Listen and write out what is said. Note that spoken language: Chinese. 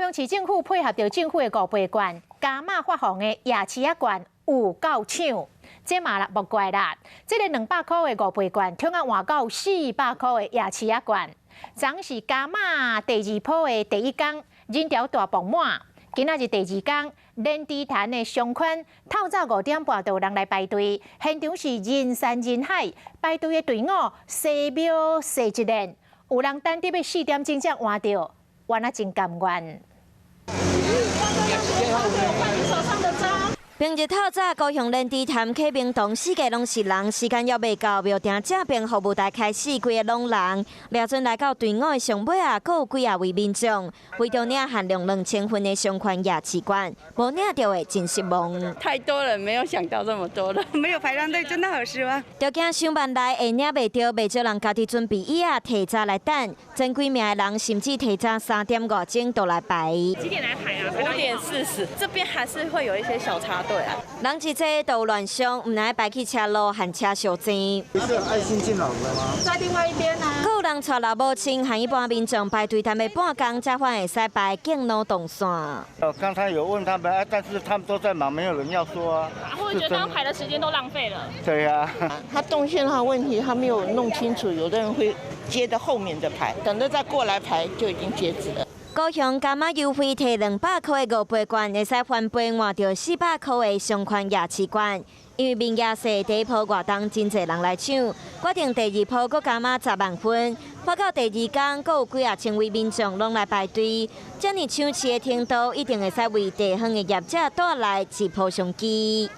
雄市政府配合着政府的五倍券，加码发放的夜市仔券有够抢，这嘛啦无怪啦。这个200块的五倍券，统共换到400块的夜市仔券。昨是加码第2波的第1天，人潮大爆满。今仔日第2天，莲池潭的商圈透早5点半就有人来排队，现场是人山人海，排队的队伍细秒细一连，有人等得要4点钟才换到，换啊真甘愿。平日透早，高雄莲池潭启明堂四界拢是人，时间还未到，庙埕正边服务台开始，规个拢人。掠阵来到队伍的上尾啊，阁有几位民众为着领限量2000份的上款夜市券，无领到的真失望。太多了，没有想到这么多了，没有排上队，真的好失望。就惊上万来会领袂到，袂少人家己准备椅啊，提早来等。真几名的人甚至提早3点5钟都来排。几点来排啊？5点40，这边还是会有一些小插队啊。人一多都有乱象，唔能排去车路和车小站。不是爱心进来了吗？在另外一边啊。有人带老母亲和一般民众排队，谈袂半工才会使排敬老动线。刚才有问他们，但是他们都在忙，没有人要说啊。或者觉得他们排的时间都浪费了。对呀。他动线上的问题，他没有弄清楚，有的人会接到后面的排，等着再过来排就已经截止了。高雄加码优惠，摕200块的5倍券，会使翻倍换到400块的上款夜市券。因为明夜市第1波活动真侪人来抢，决定第2波阁加码10万份。发到第2天，阁有几啊千位民众拢来排队。这么抢市的程度，一定会使为地方的业者带来一波商机。